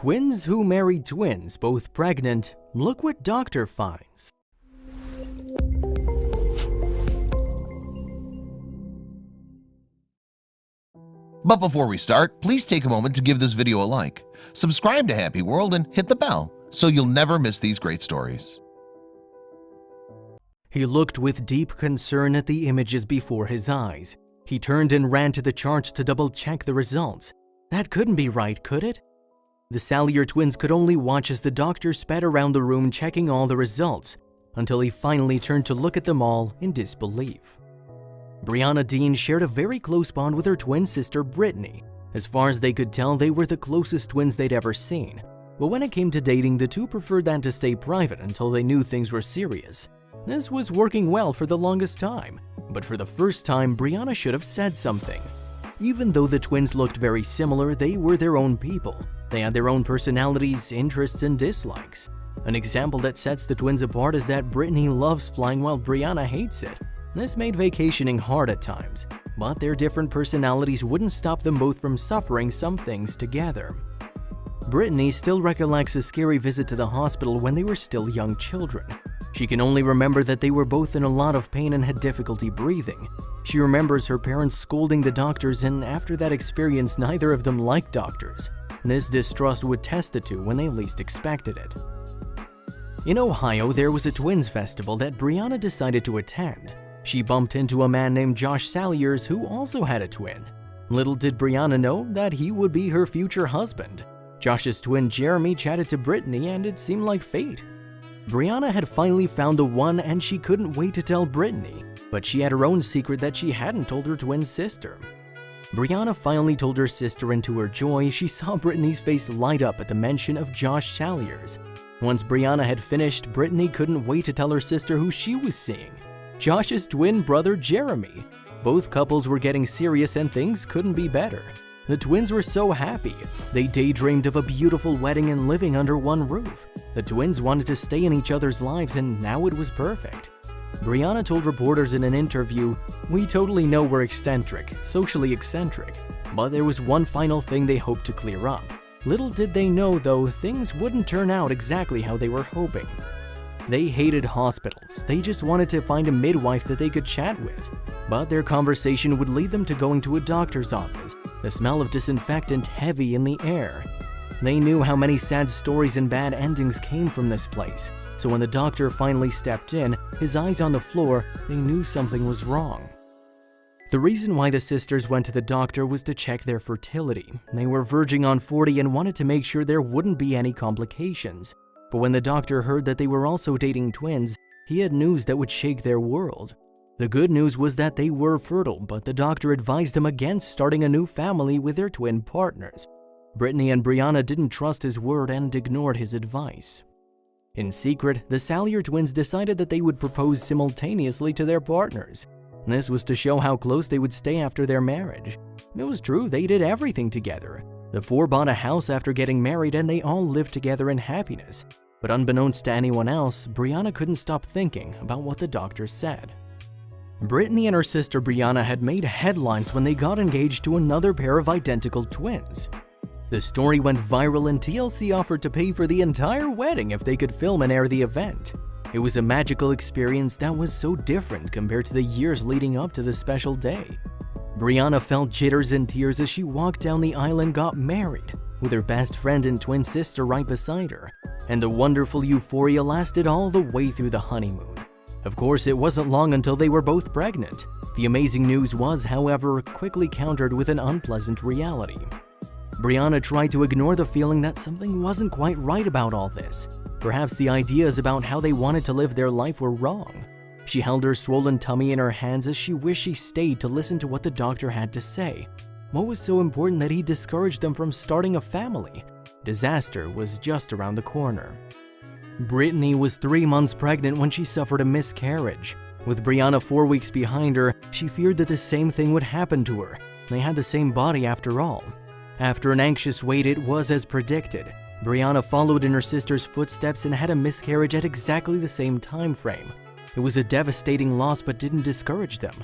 Twins who married twins, both pregnant. Look what doctor finds. But before we start, please take a moment to give this video a like, subscribe to Happy World, and hit the bell so you'll never miss these great stories. He looked with deep concern at the images before his eyes. He turned and ran to the charts to double-check the results. That couldn't be right, could it? The Salyer twins could only watch as the doctor sped around the room checking all the results, until he finally turned to look at them all in disbelief. Brianna Dean shared a very close bond with her twin sister Brittany. As far as they could tell, they were the closest twins they'd ever seen. But when it came to dating, the two preferred that to stay private until they knew things were serious. This was working well for the longest time, but for the first time, Brianna should have said something. Even though the twins looked very similar, they were their own people. They had their own personalities, interests, and dislikes. An example that sets the twins apart is that Brittany loves flying while Brianna hates it. This made vacationing hard at times, but their different personalities wouldn't stop them both from suffering some things together. Brittany still recollects a scary visit to the hospital when they were still young children. She can only remember that they were both in a lot of pain and had difficulty breathing. She remembers her parents scolding the doctors, and after that experience, neither of them liked doctors. This distrust would test the two when they least expected it. In Ohio, there was a twins festival that Brianna decided to attend. She bumped into a man named Josh Salyers who also had a twin. Little did Brianna know that he would be her future husband. Josh's twin Jeremy chatted to Brittany, and it seemed like fate. Brianna had finally found the one, and she couldn't wait to tell Brittany, but she had her own secret that she hadn't told her twin sister. Brianna finally told her sister, and to her joy, she saw Brittany's face light up at the mention of Josh Salyers. Once Brianna had finished, Brittany couldn't wait to tell her sister who she was seeing. Josh's twin brother Jeremy. Both couples were getting serious and things couldn't be better. The twins were so happy. They daydreamed of a beautiful wedding and living under one roof. The twins wanted to stay in each other's lives, and now it was perfect. Brianna told reporters in an interview, "We totally know we're eccentric, socially eccentric, but there was one final thing they hoped to clear up. Little did they know, though, things wouldn't turn out exactly how they were hoping. They hated hospitals. They just wanted to find a midwife that they could chat with. But their conversation would lead them to going to a doctor's office, the smell of disinfectant heavy in the air. They knew how many sad stories and bad endings came from this place, so when the doctor finally stepped in, his eyes on the floor, they knew something was wrong." The reason why the sisters went to the doctor was to check their fertility. They were verging on 40 and wanted to make sure there wouldn't be any complications. But when the doctor heard that they were also dating twins, he had news that would shake their world. The good news was that they were fertile, but the doctor advised them against starting a new family with their twin partners. Brittany and Brianna didn't trust his word and ignored his advice. In secret, the Salyer twins decided that they would propose simultaneously to their partners. This was to show how close they would stay after their marriage. It was true, they did everything together. The four bought a house after getting married, and they all lived together in happiness. But unbeknownst to anyone else, Brianna couldn't stop thinking about what the doctor said. Brittany and her sister Brianna had made headlines when they got engaged to another pair of identical twins. The story went viral, and TLC offered to pay for the entire wedding if they could film and air the event. It was a magical experience that was so different compared to the years leading up to the special day. Brianna felt jitters and tears as she walked down the aisle and got married, with her best friend and twin sister right beside her. And the wonderful euphoria lasted all the way through the honeymoon. Of course, it wasn't long until they were both pregnant. The amazing news was, however, quickly countered with an unpleasant reality. Brianna tried to ignore the feeling that something wasn't quite right about all this. Perhaps the ideas about how they wanted to live their life were wrong. She held her swollen tummy in her hands as she wished she stayed to listen to what the doctor had to say. What was so important that he discouraged them from starting a family? Disaster was just around the corner. Brittany was 3 months pregnant when she suffered a miscarriage. With Brianna 4 weeks behind her, she feared that the same thing would happen to her. They had the same body after all. After an anxious wait, it was as predicted. Brianna followed in her sister's footsteps and had a miscarriage at exactly the same time frame. It was a devastating loss, but didn't discourage them.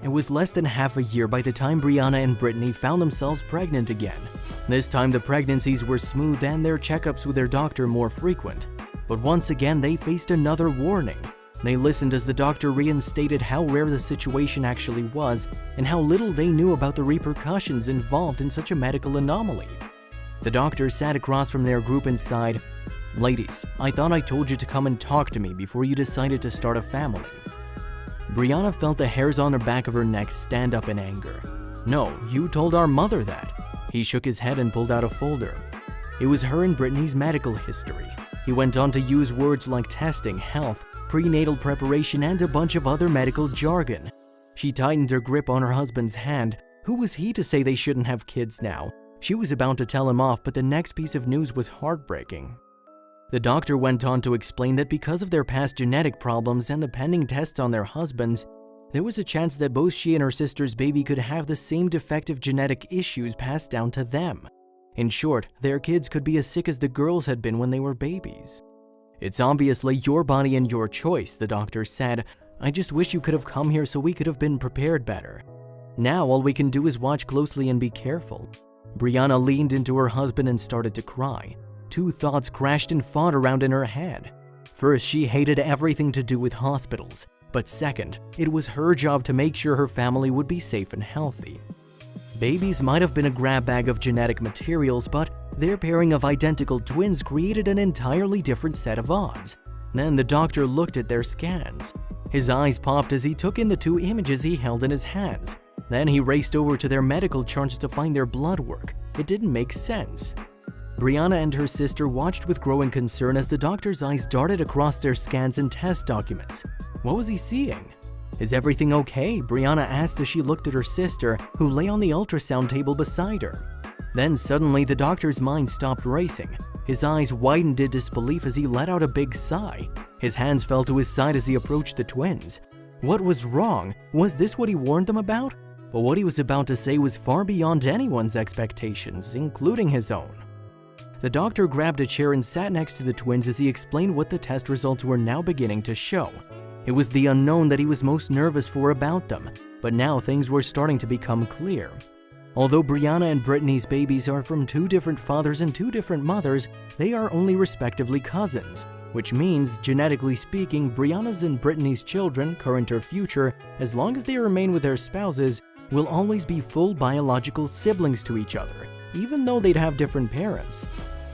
It was less than half a year by the time Brianna and Brittany found themselves pregnant again. This time the pregnancies were smooth and their checkups with their doctor more frequent. But once again, they faced another warning. They listened as the doctor reinstated how rare the situation actually was and how little they knew about the repercussions involved in such a medical anomaly. The doctor sat across from their group and sighed, "Ladies, I thought I told you to come and talk to me before you decided to start a family." Brianna felt the hairs on the back of her neck stand up in anger. "No, you told our mother that." He shook his head and pulled out a folder. It was her and Brittany's medical history. He went on to use words like testing, health, prenatal preparation, and a bunch of other medical jargon. She tightened her grip on her husband's hand. Who was he to say they shouldn't have kids now? She was about to tell him off, but the next piece of news was heartbreaking. The doctor went on to explain that because of their past genetic problems and the pending tests on their husbands, there was a chance that both she and her sister's baby could have the same defective genetic issues passed down to them. In short, their kids could be as sick as the girls had been when they were babies. "It's obviously your body and your choice," the doctor said. "I just wish you could have come here so we could have been prepared better. Now all we can do is watch closely and be careful." Brianna leaned into her husband and started to cry. Two thoughts crashed and fought around in her head. First, she hated everything to do with hospitals. But second, it was her job to make sure her family would be safe and healthy. Babies might have been a grab bag of genetic materials, but their pairing of identical twins created an entirely different set of odds. Then the doctor looked at their scans. His eyes popped as he took in the two images he held in his hands. Then he raced over to their medical charts to find their blood work. It didn't make sense. Brianna and her sister watched with growing concern as the doctor's eyes darted across their scans and test documents. What was he seeing? "Is everything okay?" Brianna asked as she looked at her sister, who lay on the ultrasound table beside her. Then suddenly the doctor's mind stopped racing. His eyes widened in disbelief as he let out a big sigh. His hands fell to his side as he approached the twins. What was wrong? Was this what he warned them about? But what he was about to say was far beyond anyone's expectations, including his own. The doctor grabbed a chair and sat next to the twins as he explained what the test results were now beginning to show. It was the unknown that he was most nervous for about them, but now things were starting to become clear. Although Brianna and Brittany's babies are from two different fathers and two different mothers, they are only respectively cousins, which means, genetically speaking, Brianna's and Brittany's children, current or future, as long as they remain with their spouses, will always be full biological siblings to each other, even though they'd have different parents.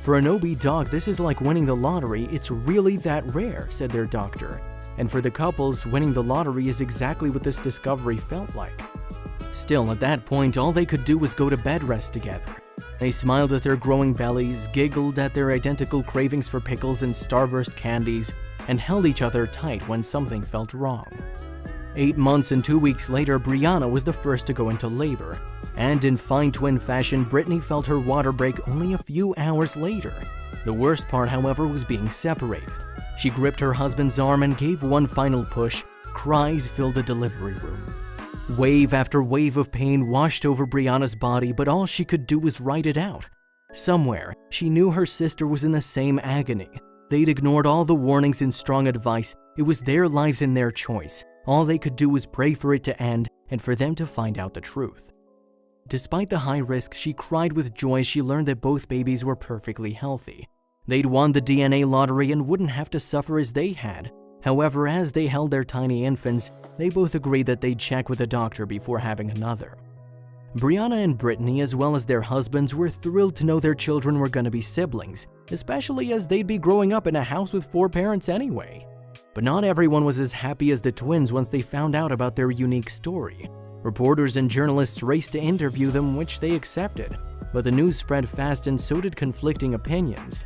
"For an OB doc, this is like winning the lottery. It's really that rare," said their doctor. And for the couples, winning the lottery is exactly what this discovery felt like. Still, at that point, all they could do was go to bed rest together. They smiled at their growing bellies, giggled at their identical cravings for pickles and Starburst candies, and held each other tight when something felt wrong. 8 months and 2 weeks later, Brianna was the first to go into labor. And in fine twin fashion, Brittany felt her water break only a few hours later. The worst part, however, was being separated. She gripped her husband's arm and gave one final push. Cries filled the delivery room. Wave after wave of pain washed over Brianna's body, but all she could do was write it out. Somewhere, she knew her sister was in the same agony. They'd ignored all the warnings and strong advice. It was their lives and their choice. All they could do was pray for it to end and for them to find out the truth. Despite the high risk, she cried with joy as she learned that both babies were perfectly healthy. They'd won the DNA lottery and wouldn't have to suffer as they had. However, as they held their tiny infants, they both agreed that they'd check with a doctor before having another. Brianna and Brittany, as well as their husbands, were thrilled to know their children were going to be siblings, especially as they'd be growing up in a house with 4 parents anyway. But not everyone was as happy as the twins once they found out about their unique story. Reporters and journalists raced to interview them, which they accepted, but the news spread fast and so did conflicting opinions.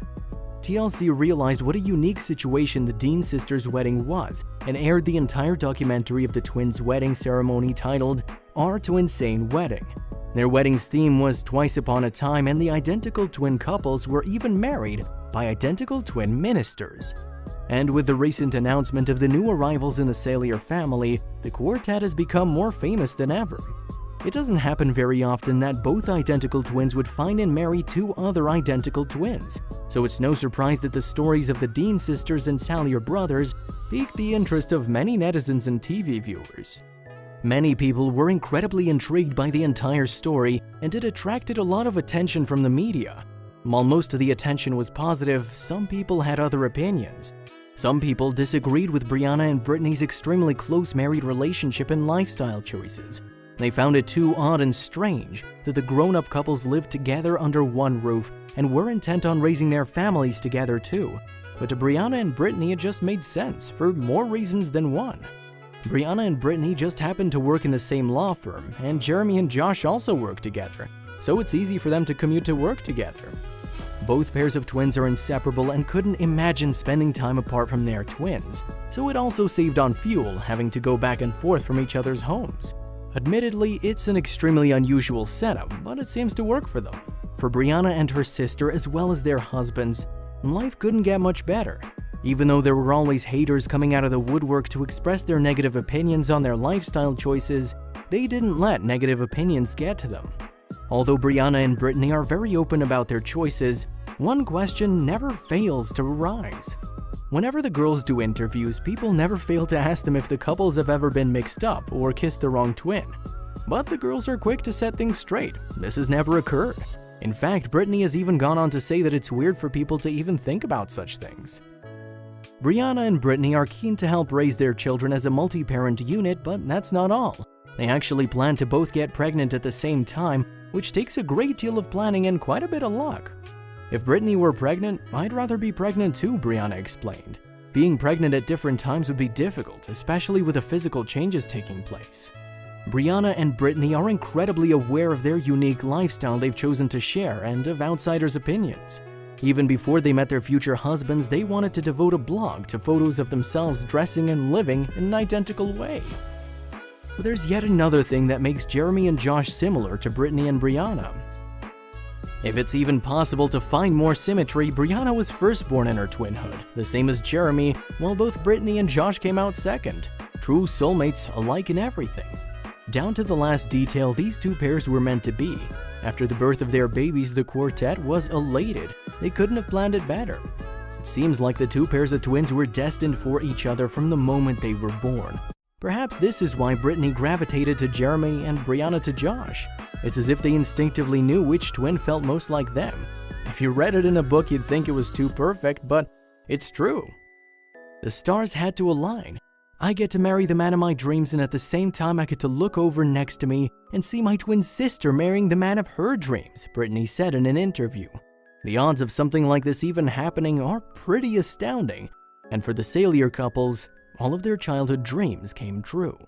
TLC realized what a unique situation the Dean sisters' wedding was and aired the entire documentary of the twins' wedding ceremony titled Our Twinsane Wedding. Their wedding's theme was Twice Upon a Time, and the identical twin couples were even married by identical twin ministers. And with the recent announcement of the new arrivals in the Salyer family, the quartet has become more famous than ever. It doesn't happen very often that both identical twins would find and marry 2 other identical twins, so it's no surprise that the stories of the Dean sisters and Salyer brothers piqued the interest of many netizens and TV viewers. Many people were incredibly intrigued by the entire story, and it attracted a lot of attention from the media. While most of the attention was positive, some people had other opinions. Some people disagreed with Brianna and Brittany's extremely close married relationship and lifestyle choices. They found it too odd and strange that the grown-up couples lived together under one roof and were intent on raising their families together too. But to Brianna and Brittany, it just made sense for more reasons than one. Brianna and Brittany just happened to work in the same law firm, and Jeremy and Josh also work together, so it's easy for them to commute to work together. Both pairs of twins are inseparable and couldn't imagine spending time apart from their twins, so it also saved on fuel having to go back and forth from each other's homes. Admittedly, it's an extremely unusual setup, but it seems to work for them. For Brianna and her sister, as well as their husbands, life couldn't get much better. Even though there were always haters coming out of the woodwork to express their negative opinions on their lifestyle choices, they didn't let negative opinions get to them. Although Brianna and Brittany are very open about their choices, one question never fails to arise. Whenever the girls do interviews, people never fail to ask them if the couples have ever been mixed up or kissed the wrong twin. But the girls are quick to set things straight. This has never occurred. In fact, Brittany has even gone on to say that it's weird for people to even think about such things. Brianna and Brittany are keen to help raise their children as a multi-parent unit, but that's not all. They actually plan to both get pregnant at the same time, which takes a great deal of planning and quite a bit of luck. If Brittany were pregnant, I'd rather be pregnant too, Brianna explained. Being pregnant at different times would be difficult, especially with the physical changes taking place. Brianna and Brittany are incredibly aware of their unique lifestyle they've chosen to share and of outsiders' opinions. Even before they met their future husbands, they wanted to devote a blog to photos of themselves dressing and living in an identical way. But there's yet another thing that makes Jeremy and Josh similar to Brittany and Brianna. If it's even possible to find more symmetry, Brianna was first born in her twinhood, the same as Jeremy, while both Brittany and Josh came out second. True soulmates alike in everything. Down to the last detail, these two pairs were meant to be. After the birth of their babies, the quartet was elated. They couldn't have planned it better. It seems like the two pairs of twins were destined for each other from the moment they were born. Perhaps this is why Brittany gravitated to Jeremy and Brianna to Josh. It's as if they instinctively knew which twin felt most like them. If you read it in a book, you'd think it was too perfect, but it's true. The stars had to align. I get to marry the man of my dreams, and at the same time I get to look over next to me and see my twin sister marrying the man of her dreams, Brittany said in an interview. The odds of something like this even happening are pretty astounding, and for the Salyer couples, all of their childhood dreams came true.